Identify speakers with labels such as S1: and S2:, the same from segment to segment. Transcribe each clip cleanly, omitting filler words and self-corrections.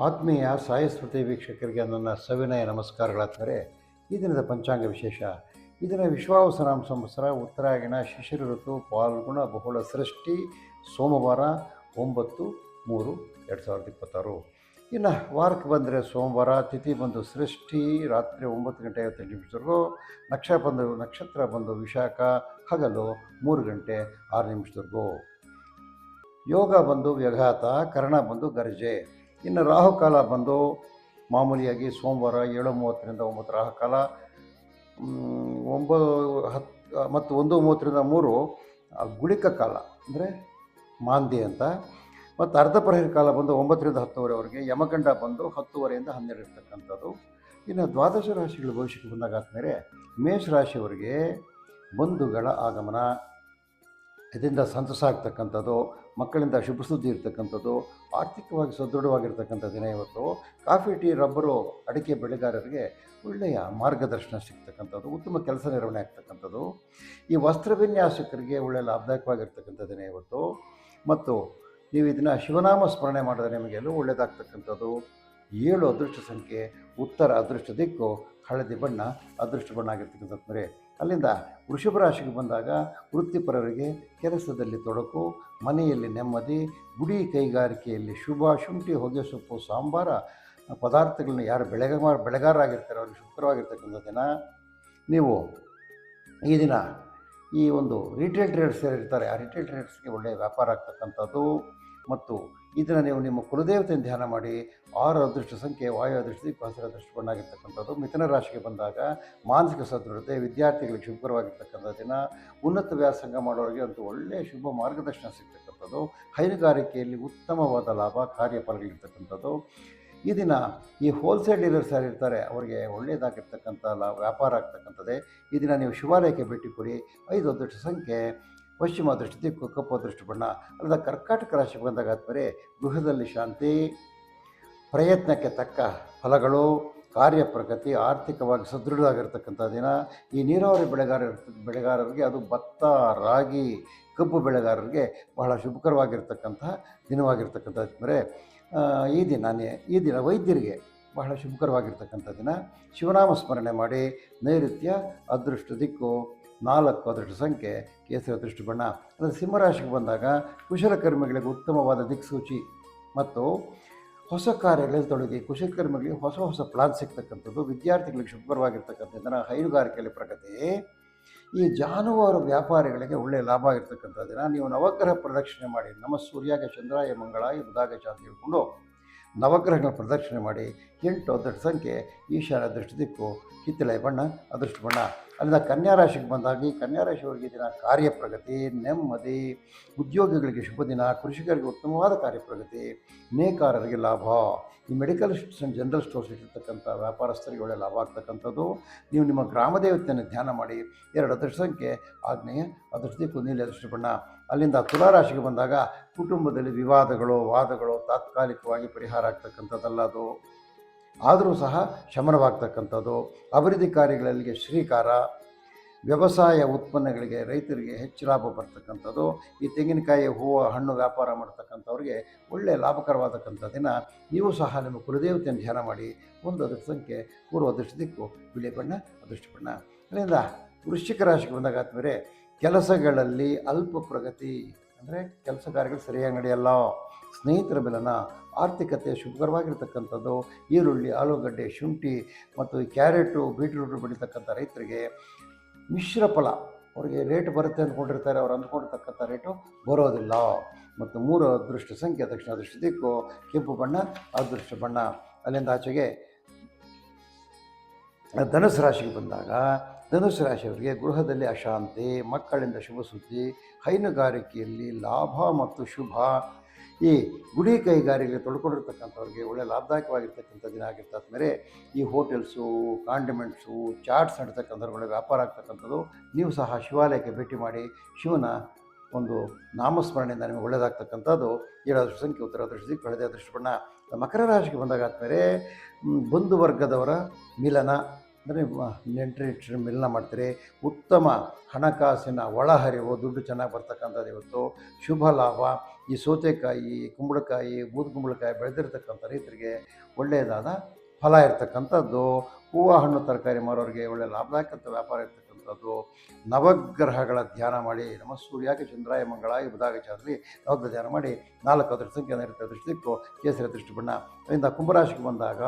S1: ಆತ್ಮೀಯ ಸಾಯಸ್ಮೃತಿ ವೀಕ್ಷಕರಿಗೆ ನನ್ನ ಸವಿನಯ ನಮಸ್ಕಾರಗಳಾದರೆ ಈ ದಿನದ ಪಂಚಾಂಗ ವಿಶೇಷ. ಈ ದಿನ ವಿಶ್ವಾವಸನಾಮ ಸಂವತ್ಸರ, ಉತ್ತರಾಯಣ, ಶಿಶಿರ ಋತು, ಪಾಲ್ಗುಣ, ಬಹುಳ ಸೃಷ್ಟಿ, ಸೋಮವಾರ 9/3/2026. ಇನ್ನು ವಾರಕ್ಕೆ ಬಂದರೆ ಸೋಮವಾರ, ತಿಥಿ ಬಂದು ಸೃಷ್ಟಿ, ರಾತ್ರಿ 9:58 ನಕ್ಷತ್ರ ಬಂದು ವಿಶಾಖ, ಹಗಲು 3:06. ಯೋಗ ಬಂದು ವ್ಯಘಾತ, ಕರ್ಣ ಬಂದು ಗರ್ಜೆ. ಇನ್ನು ರಾಹುಕಾಲ ಬಂದು ಮಾಮೂಲಿಯಾಗಿ ಸೋಮವಾರ 7:30ರಿಂದ 9 ರಾಹುಕಾಲ, 9:10 ಮತ್ತು 1:30ರಿಂದ 3 ಗುಳಿಕ ಕಾಲ ಅಂದರೆ ಮಾಂದಿ ಅಂತ. ಮತ್ತು ಅರ್ಧ ಪ್ರಹರಿ ಕಾಲ ಬಂದು 9ರಿಂದ 10ವರೆವರೆಗೆ, ಯಮಗಂಡ ಬಂದು 10ವರೆಯಿಂದ 12 ಇರ್ತಕ್ಕಂಥದ್ದು. ಇನ್ನು ದ್ವಾದಶ ರಾಶಿಗಳ ಭವಿಷ್ಯಕ್ಕೆ ಬಂದಾಗ ಆದಮೇಲೆ ಮೇಷರಾಶಿಯವರಿಗೆ ಬಂಧುಗಳ ಆಗಮನ, ಇದರಿಂದ ಸಂತಸ ಆಗ್ತಕ್ಕಂಥದ್ದು, ಮಕ್ಕಳಿಂದ ಶುಭ ಸುದ್ದಿ ಇರ್ತಕ್ಕಂಥದ್ದು, ಆರ್ಥಿಕವಾಗಿ ಸದೃಢವಾಗಿರ್ತಕ್ಕಂಥ ದಿನ ಇವತ್ತು. ಕಾಫಿ, ಟೀ, ರಬ್ಬರು, ಅಡಿಕೆ ಬೆಳೆಗಾರರಿಗೆ ಒಳ್ಳೆಯ ಮಾರ್ಗದರ್ಶನ ಸಿಗ್ತಕ್ಕಂಥದ್ದು, ಉತ್ತಮ ಕೆಲಸ ನಿರ್ವಹಣೆ ಆಗ್ತಕ್ಕಂಥದ್ದು. ಈ ವಸ್ತ್ರ ವಿನ್ಯಾಸಕರಿಗೆ ಒಳ್ಳೆಯ ಲಾಭದಾಯಕವಾಗಿರ್ತಕ್ಕಂಥ ದಿನ ಇವತ್ತು. ಮತ್ತು ನೀವು ಇದನ್ನು ಶಿವನಾಮ ಸ್ಮರಣೆ ಮಾಡಿದ್ರೆ ನಿಮಗೆ ಎಲ್ಲೂ ಒಳ್ಳೆಯದಾಗ್ತಕ್ಕಂಥದ್ದು. 7 ಅದೃಷ್ಟ ಸಂಖ್ಯೆ, ಉತ್ತರ ಅದೃಷ್ಟ ದಿಕ್ಕು, ಹಳದಿ ಬಣ್ಣ ಅದೃಷ್ಟ ಬಣ್ಣ ಆಗಿರ್ತಕ್ಕಂಥದ್ದು. ಅಲ್ಲಿಂದ ವೃಷಭ ರಾಶಿಗೆ ಬಂದಾಗ ವೃತ್ತಿಪರರಿಗೆ ಕೆಲಸದಲ್ಲಿ ತೊಡಕು, ಮನೆಯಲ್ಲಿ ನೆಮ್ಮದಿ, ಗುಡಿ ಕೈಗಾರಿಕೆಯಲ್ಲಿ ಶುಭ. ಶುಂಠಿ, ಹೊಗೆ ಸೊಪ್ಪು, ಸಾಂಬಾರ ಪದಾರ್ಥಗಳನ್ನ ಯಾರು ಬೆಳೆಗಾರರಾಗಿರ್ತಾರೆ ಅವ್ರಿಗೆ ಶುಭ್ರವಾಗಿರ್ತಕ್ಕಂಥ ದಿನ. ನೀವು ಈ ದಿನ ಈ ಒಂದು ರಿಟೇಲ್ ಟ್ರೇಡರ್ಸ್ ಇರ್ತಾರೆ, ಆ ರಿಟೇಲ್ ಟ್ರೇಡರ್ಸ್ಗೆ ಒಳ್ಳೆಯ ವ್ಯಾಪಾರ ಆಗ್ತಕ್ಕಂಥದ್ದು. ಮತ್ತು ಇದನ್ನು ನೀವು ನಿಮ್ಮ ಕುಲದೇವತೆಯನ್ನು ಧ್ಯಾನ ಮಾಡಿ. 6 ಅದೃಷ್ಟ ಸಂಖ್ಯೆ, ವಾಯು ಅದೃಷ್ಟ ದಿಕ್ಕು, ಹಸಿರು ಅದೃಷ್ಟ ಬಣ್ಣ ಆಗಿರ್ತಕ್ಕಂಥದ್ದು. ಮಿಥುನ ರಾಶಿಗೆ ಬಂದಾಗ ಮಾನಸಿಕ ಸದೃಢತೆ, ವಿದ್ಯಾರ್ಥಿಗಳಿಗೆ ಶುಭಕರವಾಗಿರ್ತಕ್ಕಂಥ ದಿನ. ಉನ್ನತ ವ್ಯಾಸಂಗ ಮಾಡೋರಿಗೆ ಅಂತೂ ಒಳ್ಳೆಯ ಶುಭ ಮಾರ್ಗದರ್ಶನ ಸಿಗ್ತಕ್ಕಂಥದ್ದು. ಹೈನುಗಾರಿಕೆಯಲ್ಲಿ ಉತ್ತಮವಾದ ಲಾಭ, ಕಾರ್ಯಫಲಗಳಿರ್ತಕ್ಕಂಥದ್ದು. ಈ ದಿನ ಈ ಹೋಲ್ಸೇಲ್ ಡೀಲರ್ಸ್ ಯಾರಿರ್ತಾರೆ ಅವರಿಗೆ ಒಳ್ಳೆಯದಾಗಿರ್ತಕ್ಕಂಥ ವ್ಯಾಪಾರ ಆಗ್ತಕ್ಕಂಥದ್ದೇ. ಈ ದಿನ ನೀವು ಶಿವಾಲಯಕ್ಕೆ ಭೇಟಿ ಕೊಡಿ. 5 ಅದೃಷ್ಟ ಸಂಖ್ಯೆ, ಪಶ್ಚಿಮ ಅದೃಷ್ಟ ದಿಕ್ಕು, ಕಪ್ಪು ಅದೃಷ್ಟ ಬಣ್ಣ. ಅಲ್ಲದ ಕರ್ಕಾಟಕ ರಾಶಿಗೆ ಬಂದಾಗ ಆದಮೇಲೆ ಗೃಹದಲ್ಲಿ ಶಾಂತಿ, ಪ್ರಯತ್ನಕ್ಕೆ ತಕ್ಕ ಫಲಗಳು, ಕಾರ್ಯಪ್ರಗತಿ, ಆರ್ಥಿಕವಾಗಿ ಸದೃಢವಾಗಿರ್ತಕ್ಕಂಥ ದಿನ. ಈ ನೀರಾವರಿ ಬೆಳೆಗಾರರಿಗೆ ಅದು ಭತ್ತ, ರಾಗಿ, ಕಬ್ಬು ಬೆಳೆಗಾರರಿಗೆ ಬಹಳ ಶುಭಕರವಾಗಿರ್ತಕ್ಕಂಥ ದಿನವಾಗಿರ್ತಕ್ಕಂಥದ್ದರೆ ಈ ದಿನ ವೈದ್ಯರಿಗೆ ಬಹಳ ಶುಭಕರವಾಗಿರ್ತಕ್ಕಂಥ ದಿನ. ಶಿವನಾಮ ಸ್ಮರಣೆ ಮಾಡಿ. ನೈಋತ್ಯ ಅದೃಷ್ಟ ದಿಕ್ಕು, 4 ಅದೃಷ್ಟ ಸಂಖ್ಯೆ, ಕೇಸರಿ ಅದೃಷ್ಟ ಬಣ್ಣ. ಅಂದರೆ ಸಿಂಹರಾಶಿಗೆ ಬಂದಾಗ ಕುಶಲಕರ್ಮಿಗಳಿಗೆ ಉತ್ತಮವಾದ ದಿಕ್ಸೂಚಿ ಮತ್ತು ಹೊಸ ಕಾರ್ಯಗಳಲ್ಲಿ ತೊಡಗಿ ಕುಶಲಕರ್ಮಿಗಳಿಗೆ ಹೊಸ ಪ್ಲಾನ್ ಸಿಗ್ತಕ್ಕಂಥದ್ದು. ವಿದ್ಯಾರ್ಥಿಗಳಿಗೆ ಶುಭಕರವಾಗಿರ್ತಕ್ಕಂಥ ದಿನ. ಹೈನುಗಾರಿಕೆಯಲ್ಲಿ ಪ್ರಗತಿ. ಈ ಜಾನುವಾರು ವ್ಯಾಪಾರಿಗಳಿಗೆ ಒಳ್ಳೆಯ ಲಾಭ ಆಗಿರ್ತಕ್ಕಂಥ ದಿನ. ನೀವು ನವಗ್ರಹ ಪ್ರದಕ್ಷಿಣೆ ಮಾಡಿ. ನಮ ಸೂರ್ಯಾಗ ಚಂದ್ರಾಯ ಮಂಗಳಾಯ ಬುಧಾಗ ಚಾಂತ ಹೇಳ್ಕೊಂಡು ನವಗ್ರಹಗಳ ಪ್ರದಕ್ಷಿಣೆ ಮಾಡಿ. 8 ಅದೃಷ್ಟ ಸಂಖ್ಯೆ, ಈಶಾನ್ಯ ಅದೃಷ್ಟ ದಿಕ್ಕು, ಕಿತ್ತಳೆ ಬಣ್ಣ ಅದೃಷ್ಟ ಬಣ್ಣ. ಅಲ್ಲಿಂದ ಕನ್ಯಾ ರಾಶಿಗೆ ಬಂದಾಗ ಈ ಕನ್ಯಾ ರಾಶಿಯವರಿಗೆ ದಿನ ಕಾರ್ಯಪ್ರಗತಿ, ನೆಮ್ಮದಿ, ಉದ್ಯೋಗಿಗಳಿಗೆ ಶುಭ ದಿನ, ಕೃಷಿಕರಿಗೆ ಉತ್ತಮವಾದ ಕಾರ್ಯಪ್ರಗತಿ, ನೇಕಾರರಿಗೆ ಲಾಭ. ಈ ಮೆಡಿಕಲ್ ಆ್ಯಂಡ್ ಜನರಲ್ ಸ್ಟೋರ್ಸ್ ಇಟ್ಟಿರ್ತಕ್ಕಂಥ ವ್ಯಾಪಾರಸ್ಥರಿಗೆ ಒಳ್ಳೆಯ ಲಾಭ ಆಗ್ತಕ್ಕಂಥದ್ದು. ನೀವು ನಿಮ್ಮ ಗ್ರಾಮ ದೇವತೆಯನ್ನು ಧ್ಯಾನ ಮಾಡಿ. 2 ಅದೃಷ್ಟ ಸಂಖ್ಯೆ, ಆಗ್ನೇಯ ಅದೃಷ್ಟ ದಿಕ್ಕು, ನೀಲಿ ಅದೃಷ್ಟ ಬಣ್ಣ. ಅಲ್ಲಿಂದ ತುಲಾರಾಶಿಗೆ ಬಂದಾಗ ಕುಟುಂಬದಲ್ಲಿ ವಿವಾದಗಳು, ವಾದಗಳು ತಾತ್ಕಾಲಿಕವಾಗಿ ಪರಿಹಾರ ಆಗ್ತಕ್ಕಂಥದ್ದಲ್ಲ, ಅದು ಆದರೂ ಸಹ ಶಮನವಾಗ್ತಕ್ಕಂಥದ್ದು. ಅಭಿವೃದ್ಧಿ ಕಾರ್ಯಗಳಿಗೆ ಶ್ರೀಕಾರ. ವ್ಯವಸಾಯ ಉತ್ಪನ್ನಗಳಿಗೆ ರೈತರಿಗೆ ಹೆಚ್ಚು ಲಾಭ ಬರ್ತಕ್ಕಂಥದ್ದು. ಈ ತೆಂಗಿನಕಾಯಿ, ಹೂವು, ಹಣ್ಣು ವ್ಯಾಪಾರ ಮಾಡ್ತಕ್ಕಂಥವ್ರಿಗೆ ಒಳ್ಳೆಯ ಲಾಭಕರವಾದಕ್ಕಂಥ ದಿನ. ನೀವು ಸಹ ನಿಮ್ಮ ಕುಲದೇವತೆಯನ್ನು ಧ್ಯಾನ ಮಾಡಿ. 1 ಅದೃಷ್ಟ ಸಂಖ್ಯೆ, ಪೂರ್ವ ಅದೃಷ್ಟ ದಿಕ್ಕು, ಬಿಳಿ ಬಣ್ಣ ಅದೃಷ್ಟ ಬಣ್ಣ. ಅಲ್ಲಿಂದ ವೃಶ್ಚಿಕ ರಾಶಿಗೆ ಬಂದಾಗ ಆದಮೇಲೆ ಕೆಲಸಗಳಲ್ಲಿ ಅಲ್ಪ ಪ್ರಗತಿ, ಅಂದರೆ ಕೆಲಸ ಕಾರ್ಯಗಳು ಸರಿಯಾಗಿ ನಡೆಯಲ್ಲ. ಸ್ನೇಹಿತರ ಬೆಲನ, ಆರ್ಥಿಕತೆ ಶುಭಕರವಾಗಿರ್ತಕ್ಕಂಥದ್ದು. ಈರುಳ್ಳಿ, ಆಲೂಗಡ್ಡೆ, ಶುಂಠಿ ಮತ್ತು ಕ್ಯಾರೆಟು, ಬೀಟ್ರೂಟು ಬೆಳೀತಕ್ಕಂಥ ರೈತರಿಗೆ ಮಿಶ್ರ ಫಲ. ಅವರಿಗೆ ರೇಟ್ ಬರುತ್ತೆ ಅಂದ್ಕೊಂಡಿರ್ತಾರೆ, ಅವ್ರು ಅಂದ್ಕೊಂಡಿರ್ತಕ್ಕಂಥ ರೇಟು ಬರೋದಿಲ್ಲ. ಮತ್ತು 3 ಅದೃಷ್ಟ ಸಂಖ್ಯೆ, ದಕ್ಷಿಣ ಅದೃಷ್ಟ ದಿಕ್ಕು, ಕೆಂಪು ಬಣ್ಣ ಅದೃಷ್ಟ ಬಣ್ಣ. ಅಲ್ಲಿಂದ ಆಚೆಗೆ ಧನುಸು ರಾಶಿಗೆ ಬಂದಾಗ ಧನುಸು ರಾಶಿಯವರಿಗೆ ಗೃಹದಲ್ಲಿ ಅಶಾಂತಿ, ಮಕ್ಕಳಿಂದ ಶುಭ ಸುದ್ದಿ, ಹೈನುಗಾರಿಕೆಯಲ್ಲಿ ಲಾಭ ಮತ್ತು ಶುಭ. ಈ ಗುಡಿ ಕೈಗಾರಿಕೆಗೆ ತೊಡ್ಕೊಂಡಿರ್ತಕ್ಕಂಥವ್ರಿಗೆ ಒಳ್ಳೆಯ ಲಾಭದಾಯಕವಾಗಿರ್ತಕ್ಕಂಥ ದಿನ ಆಗಿರ್ತದ ಮೇಲೆ ಈ ಹೋಟೆಲ್ಸು, ಕಾಂಡಿಮೆಂಟ್ಸು, ಚಾಟ್ಸ್ ನಡ್ತಕ್ಕಂಥವ್ರುಗಳ ವ್ಯಾಪಾರ ಆಗ್ತಕ್ಕಂಥದ್ದು. ನೀವು ಸಹ ಶಿವಾಲಯಕ್ಕೆ ಭೇಟಿ ಮಾಡಿ. ಶಿವನ ಒಂದು ನಾಮಸ್ಮರಣೆಯಿಂದ ನಿಮಗೆ ಒಳ್ಳೆಯದಾಗ್ತಕ್ಕಂಥದ್ದು. 7 ಅದೃಷ್ಟ ಸಂಖ್ಯೆ, ಉತ್ತರ ಅದೃಷ್ಟ ದಿಕ್ಕು, ಹಳದಿ ಅದೃಷ್ಟ ಬಣ್ಣ. ಮಕರ ರಾಶಿಗೆ ಬಂದಾಗ ಆದಮೇಲೆ ಬಂಧು ವರ್ಗದವರ ಮಿಲನ, ಅಂದರೆ ನೆಂಟರಿಷ್ಟರ ಮಿಲನ ಮಾಡ್ತೀರಿ. ಉತ್ತಮ ಹಣಕಾಸಿನ ಒಳಹರಿವು, ದುಡ್ಡು ಚೆನ್ನಾಗಿ ಬರ್ತಕ್ಕಂಥದ್ದು ಇವತ್ತು. ಶುಭ ಲಾಭ. ಈ ಸೌತೆಕಾಯಿ, ಕುಂಬಳಕಾಯಿ, ಬೂದುಗುಂಬಳಕಾಯಿ ಬೆಳೆದಿರ್ತಕ್ಕಂಥ ರೈತರಿಗೆ ಒಳ್ಳೆಯದಾದ ಫಲ ಇರ್ತಕ್ಕಂಥದ್ದು. ಹೂವು ಹಣ್ಣು ತರಕಾರಿ ಮಾರೋರಿಗೆ ಒಳ್ಳೆಯ ಲಾಭದಾಯಕ ವ್ಯಾಪಾರ ಇರ್ತಕ್ಕಂಥದ್ದು. ನವಗ್ರಹಗಳ ಧ್ಯಾನ ಮಾಡಿ, ನಮ ಸೂರ್ಯಾಗೆ ಚಂದ್ರಾಯ ಮಂಗಳಾಯ ಬುಧಾಗ ಚಾದ್ರಿ, ನವಗ್ರಹ ಧ್ಯಾನ ಮಾಡಿ 4 ಅದೃಷ್ಟ ಸಂಖ್ಯೆ, ನೈಋತ್ಯ ದೃಷ್ಟಿ ದಿಕ್ಕು, ಕೇಸರಿ ದೃಷ್ಟಿ ಬಣ್ಣ. ಅದರಿಂದ ಕುಂಭರಾಶಿಗೆ ಬಂದಾಗ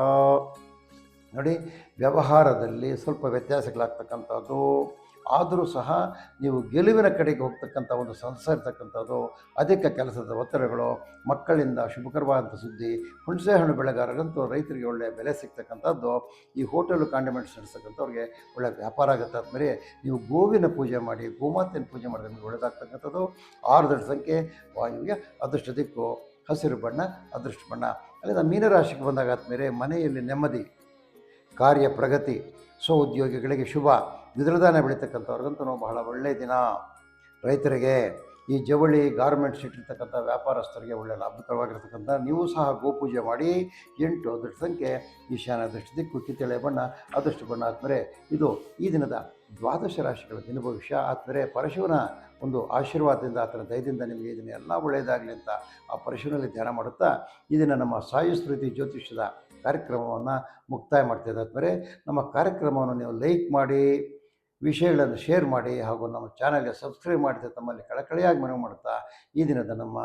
S1: ನೋಡಿ, ವ್ಯವಹಾರದಲ್ಲಿ ಸ್ವಲ್ಪ ವ್ಯತ್ಯಾಸಗಳಾಗ್ತಕ್ಕಂಥದ್ದು. ಆದರೂ ಸಹ ನೀವು ಗೆಲುವಿನ ಕಡೆಗೆ ಹೋಗ್ತಕ್ಕಂಥ ಒಂದು ಸಂಸ್ಥೆ ಇರ್ತಕ್ಕಂಥದ್ದು. ಅಧಿಕ ಕೆಲಸದ ಒತ್ತಡಗಳು, ಮಕ್ಕಳಿಂದ ಶುಭಕರವಾದಂಥ ಸುದ್ದಿ. ಹುಣಸೆ ಹಣ್ಣು ಬೆಳೆಗಾರರಂತೂ ರೈತರಿಗೆ ಒಳ್ಳೆಯ ಬೆಲೆ ಸಿಗ್ತಕ್ಕಂಥದ್ದು. ಈ ಹೋಟೆಲು ಕಾಂಡಿಮೆಂಟ್ಸ್ ನಡೆಸ್ತಕ್ಕಂಥವ್ರಿಗೆ ಒಳ್ಳೆಯ ವ್ಯಾಪಾರ ಆಗುತ್ತೆ. ಆದಮೇಲೆ ನೀವು ಗೋವಿನ ಪೂಜೆ ಮಾಡಿ, ಗೋಮಾತೆಯನ್ನು ಪೂಜೆ ಮಾಡಿದ್ರೆ ನಿಮಗೆ ಒಳ್ಳೆಯದಾಗ್ತಕ್ಕಂಥದ್ದು. 6 ದೊಡ್ಡ ಸಂಖ್ಯೆ, ವಾಯುವಿಗೆ ಅದೃಷ್ಟ ದಿಕ್ಕು ಹಸಿರು ಬಣ್ಣ, ಅದೃಷ್ಟ ಬಣ್ಣ. ಅಲ್ಲಿಂದ ಮೀನರಾಶಿಗೆ ಬಂದಾಗ ಆದಮೇಲೆ ಮನೆಯಲ್ಲಿ ನೆಮ್ಮದಿ, ಕಾರ್ಯ ಪ್ರಗತಿ, ಉದ್ಯೋಗಿಗಳಿಗೆ ಶುಭ. ದ್ವಿದಳಧಾನ್ಯ ಬೆಳೀತಕ್ಕಂಥವ್ರಿಗಂತೂ ಬಹಳ ಒಳ್ಳೆಯ ದಿನ. ರೈತರಿಗೆ, ಈ ಜವಳಿ ಗಾರ್ಮೆಂಟ್ಸ್ ಇಟ್ಟಿರ್ತಕ್ಕಂಥ ವ್ಯಾಪಾರಸ್ಥರಿಗೆ ಒಳ್ಳೆಯ ಲಾಭಕರವಾಗಿರ್ತಕ್ಕಂಥ. ನೀವು ಸಹ ಗೋಪೂಜೆ ಮಾಡಿ. 8 ಅದೃಷ್ಟ ಸಂಖ್ಯೆ, ಈಶಾನ್ಯ ಅದೃಷ್ಟ ದಿಕ್ಕು, ಕಿತ್ತಳೆ ಬಣ್ಣ, ಅದೃಷ್ಟ ಬಣ್ಣ. ಆದಮೇಲೆ ಇದು ಈ ದಿನದ 12 ರಾಶಿಗಳ ದಿನ ಭವಿಷ್ಯ. ಆದಮೇಲೆ ಪರಶುವಿನ ಒಂದು ಆಶೀರ್ವಾದದಿಂದ, ಆತನ ದಯದಿಂದ ನಿಮಗೆ ಇದನ್ನು ಎಲ್ಲ ಒಳ್ಳೆಯದಾಗಲಿ ಅಂತ ಆ ಪರಶುವಿನಲ್ಲಿ ಧ್ಯಾನ ಮಾಡುತ್ತಾ ಈ ದಿನ ನಮ್ಮ ಸಾಯಿ ಸ್ಮೃತಿ ಜ್ಯೋತಿಷ್ಯದ ಕಾರ್ಯಕ್ರಮವನ್ನು ಮುಕ್ತಾಯ ಮಾಡ್ತಾಯಿದ್ದೆ. ಆದಮೇಲೆ ನಮ್ಮ ಕಾರ್ಯಕ್ರಮವನ್ನು ನೀವು ಲೈಕ್ ಮಾಡಿ, ವಿಷಯಗಳನ್ನು ಶೇರ್ ಮಾಡಿ, ಹಾಗೂ ನಮ್ಮ ಚಾನಲ್ಗೆ ಸಬ್ಸ್ಕ್ರೈಬ್ ಮಾಡಿದ ತಮ್ಮಲ್ಲಿ ಕಳಕಳಿಯಾಗಿ ಮನವಿ ಮಾಡುತ್ತಾ ಈ ದಿನದ ನಮ್ಮ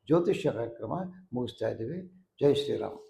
S1: ಜ್ಯೋತಿಷ್ಯ ಕಾರ್ಯಕ್ರಮ ಮುಗಿಸ್ತಾ ಇದ್ದೀವಿ. ಜೈ ಶ್ರೀರಾಮ್.